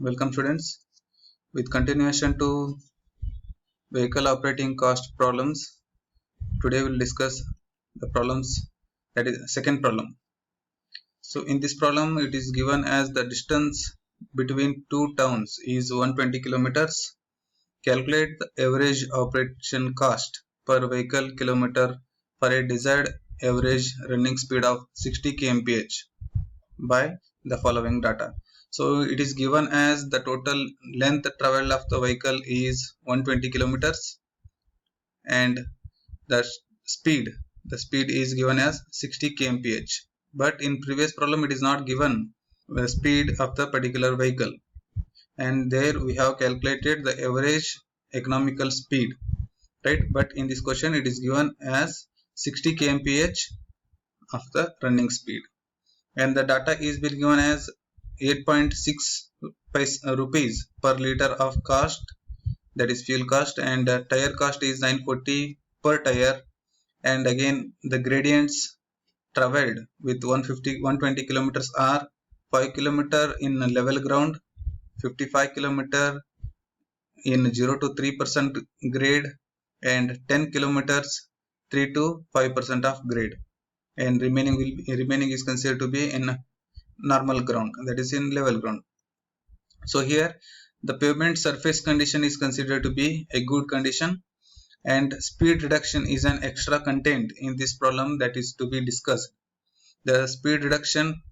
Welcome students. With continuation to vehicle operating cost problems, today we'll discuss the problems, that is second problem. So in this problem it is given as the distance between two towns is 120 kilometers. Calculate the average operation cost per vehicle kilometer for a desired average running speed of 60 kmph by the following data. So it is given as the total length traveled of the vehicle is 120 kilometers and the speed is given as 60 kmph. But in previous problem it is not given the speed of the particular vehicle, and there we have calculated the average economical speed, right? But in this question it is given as 60 kmph of the running speed, and the data is being given as 8.6 rupees per liter of cost, that is fuel cost, and tire cost is 940 per tire. And again the gradients traveled with 120 kilometers are 5 kilometer in level ground, 55 kilometer in 0 to 3% grade, and 10 kilometers 3 to 5% of grade, and remaining is considered to be in normal ground, that is in level ground. So here the pavement surface condition is considered to be a good condition, and speed reduction is an extra content in this problem that is to be discussed. The speed reduction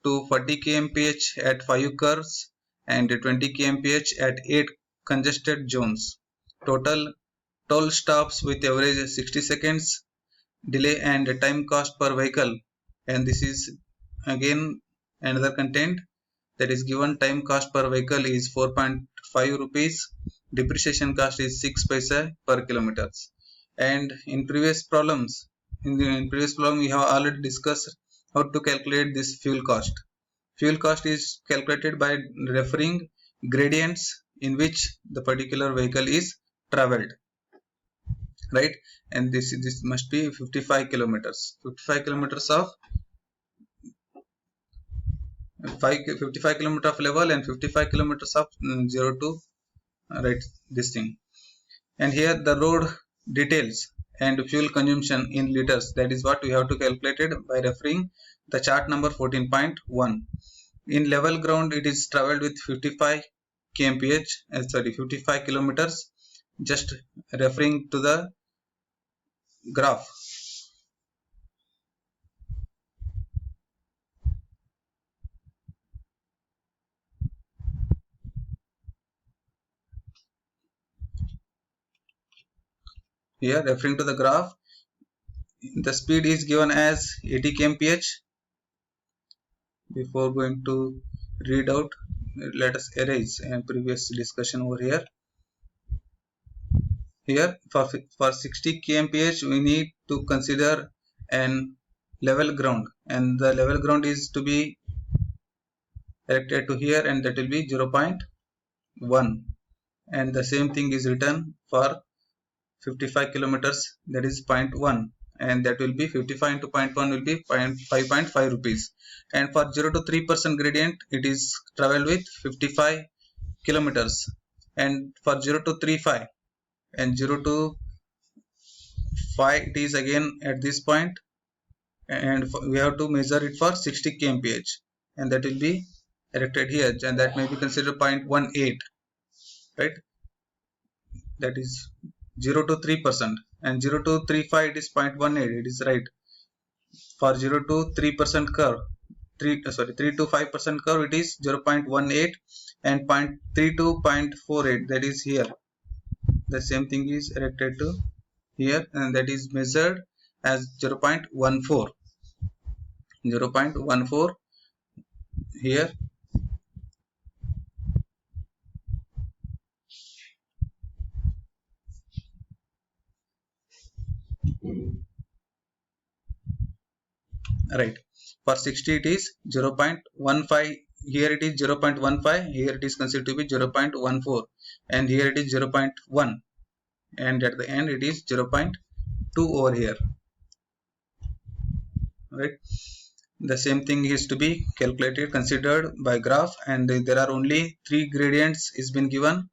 to 40 kmph at 5 curves and 20 kmph at 8 congested zones. Total toll stops with average 60 seconds, delay and time cost per vehicle, and this is again another content that is given. Time cost per vehicle is 4.5 rupees, depreciation cost is 6 paisa per kilometers. And in previous problem we have already discussed how to calculate this fuel cost. Fuel cost is calculated by referring gradients in which the particular vehicle is traveled, right? And this must be 55 kilometers of 55 kilometer of level and 55 kilometers of 0 to right this thing. And here the road details and fuel consumption in liters, that is what we have to calculate it by referring the chart number 14.1. In level ground it is traveled with 55 kmph, 55 kilometers, just referring to the graph. Here referring to the graph, the speed is given as 80 kmph. Before going to read out, let us erase a previous discussion over here. Here for 60 kmph we need to consider an level ground, and the level ground is to be erected to here, and that will be 0.1, and the same thing is written for 55 kilometers, that is 0.1, and that will be 55 into 0.1 will be 5.5 rupees. And for 0 to 3% gradient it is traveled with 55 kilometers, and for 0 to 35 and 0 to 5 it is again at this point, and we have to measure it for 60 kmph, and that will be erected here, and that may be considered 0.18, right? That is 0 to 3%, and 0 to 35 it is 0.18, it is right. For 0 to 3% curve, 3 to 5% curve it is 0.18, and 0.3 to 0.48, that is here. The same thing is erected to here, and that is measured as 0.14 here. Right, for 60 it is 0.15, here it is 0.15, here it is considered to be 0.14, and here it is 0.1, and at the end it is 0.2 over here, right? the same thing is to be calculated, considered by graph, and there are only 3 gradients is been given,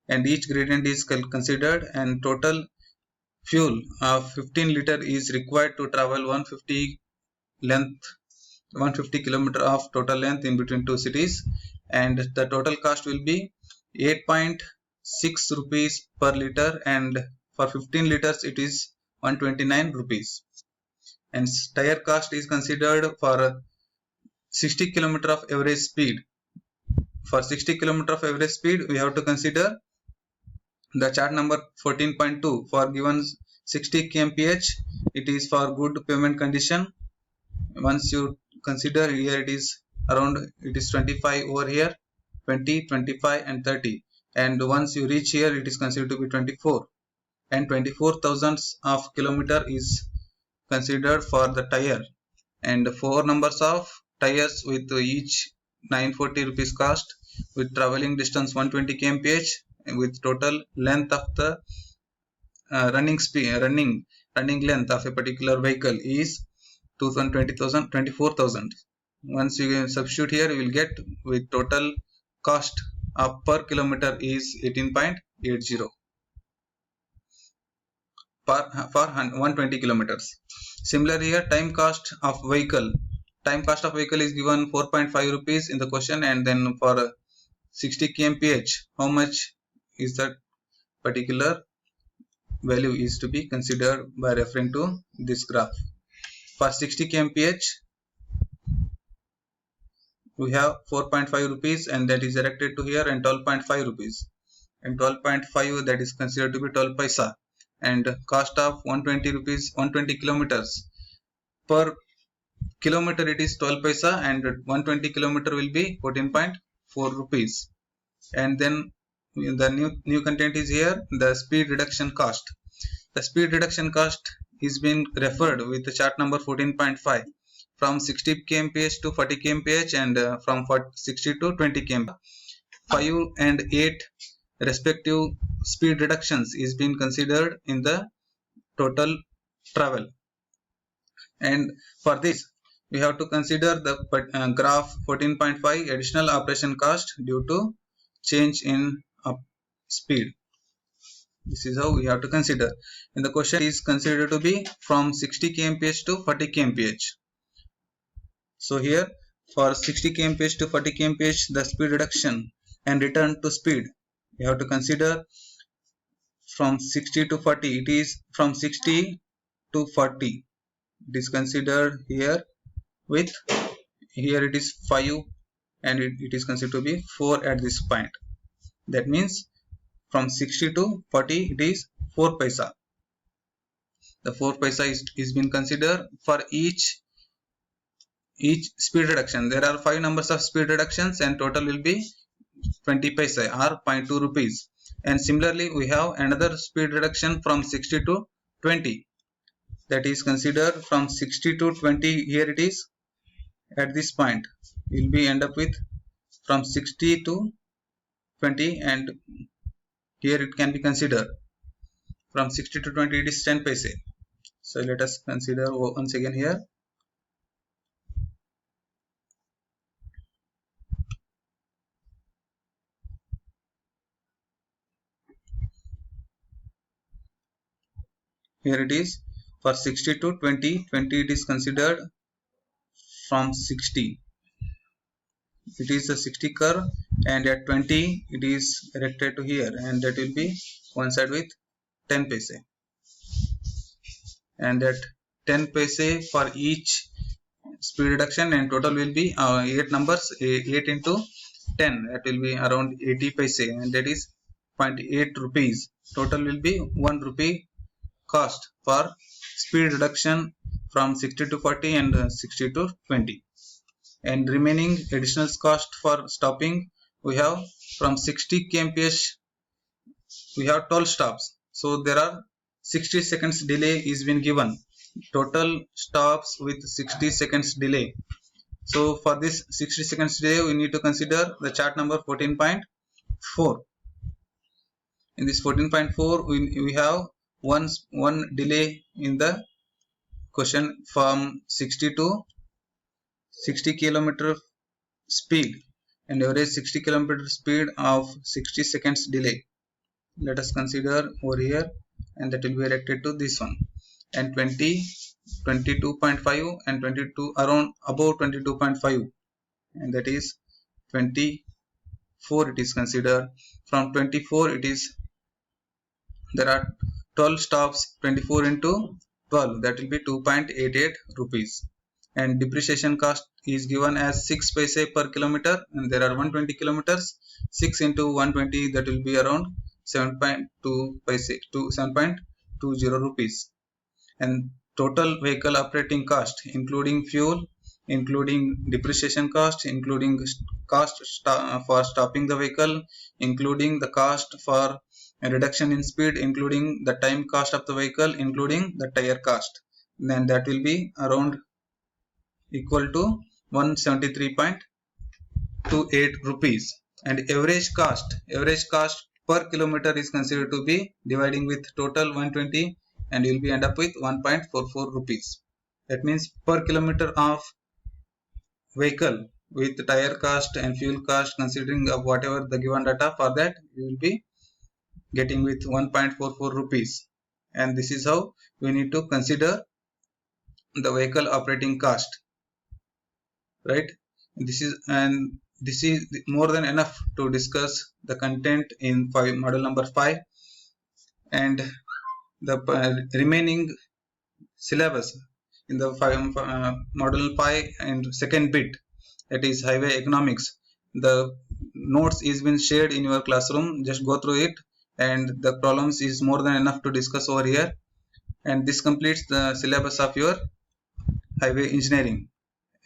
and each gradient is considered, and total fuel of 15 liter is required to travel 150 kilometer of total length in between two cities, and the total cost will be 8.6 rupees per liter, and for 15 liters it is 129 rupees. And tire cost is considered for 60 km of average speed. For 60 km of average speed, we have to consider the chart number 14.2. For given 60 kmph, it is for good pavement condition. Once you consider here, it is around, it is 25 over here, 20, 25 and 30. And once you reach here, it is considered to be 24. And 24,000 of kilometer is considered for the tire, and 4 numbers of tires with each 940 rupees cost, with traveling distance 120 kmph, with total length of the running length of a particular vehicle is 24,000. Once you substitute here, you will get with total cost of per kilometer is 18.80 for 120 kilometers. Similarly, here time cost of vehicle is given 4.5 rupees in the question, and then for 60 kmph, how much is that particular value is to be considered by referring to this graph. For 60 kmph, we have 4.5 rupees, and that is directed to here, and 12.5 rupees, and 12.5 that is considered to be 12 paisa, and cost of 120 rupees, 120 kilometers per kilometer it is 12 paisa, and 120 kilometer will be 14.4 rupees. And then the new content is here, the speed reduction cost. The speed reduction cost is being referred with the chart number 14.5 from 60 kmph to 40 kmph, and from 60 to 20 kmph. 5 and 8 respective speed reductions is being considered in the total travel. And for this, we have to consider the graph 14.5 additional operation cost due to change in speed. This is how we have to consider. In the question is considered to be from 60 kmph to 40 kmph. So here for 60 kmph to 40 kmph, the speed reduction and return to speed, we have to consider from 60 to 40. It is from 60 to 40. It is considered here with, here it is 5, and it is considered to be 4 at this point. That means from 60 to 40 it is 4 paisa. The 4 paisa is been considered for each speed reduction. There are 5 numbers of speed reductions, and total will be 20 paisa or 0.2 rupees. And similarly, we have another speed reduction from 60 to 20. That is considered from 60 to 20. Here it is at this point will be end up with from 60 to 20, and here it can be considered from 60 to 20 it is 10 paise. So let us consider once again here. Here it is for 60 to 20 it is considered from 60. It is a 60 curve, and at 20 it is directed to here, and that will be one side with 10 paise. And that 10 paise for each speed reduction, and total will be 8 numbers, 8 into 10, that will be around 80 paise, and that is 0.8 rupees. Total will be 1 rupee cost for speed reduction from 60 to 40 and 60 to 20. And remaining additional cost for stopping, we have from 60 kmph we have 12 stops, so there are 60 seconds delay is been given. Total stops with 60 seconds delay. So for this 60 seconds delay, we need to consider the chart number 14.4. In this 14.4, we have one delay in the question from 60 to 60 kilometer speed and average 60 kilometer speed of 60 seconds delay. Let us consider over here, and that will be erected to this one, and 20, 22.5 and 22 around above 22.5, and that is 24 it is considered. From 24 it is, there are 12 stops, 24 into 12, that will be 2.88 rupees, and depreciation cost is given as 6 paise per kilometer, and there are 120 kilometers. 6 into 120, that will be around 7.2 paise to 7.20 rupees. And total vehicle operating cost, including fuel, including depreciation cost, including cost for stopping the vehicle, including the cost for a reduction in speed, including the time cost of the vehicle, including the tire cost, then that will be around equal to 173.28 rupees. And average cost per kilometer is considered to be dividing with total 120, and you will be end up with 1.44 rupees. That means per kilometer of vehicle with tire cost and fuel cost, considering of whatever the given data, for that you will be getting with 1.44 rupees. And this is how we need to consider the vehicle operating cost, right? This is more than enough to discuss the content in model number 5, and the remaining syllabus in the model 5 and second bit, that is highway economics. The notes is been shared in your classroom, just go through it, and the problems is more than enough to discuss over here. And this completes the syllabus of your highway engineering,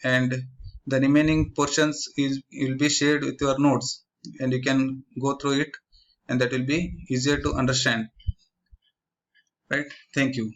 and the remaining portions will be shared with your notes, and you can go through it, and that will be easier to understand, right? Thank you.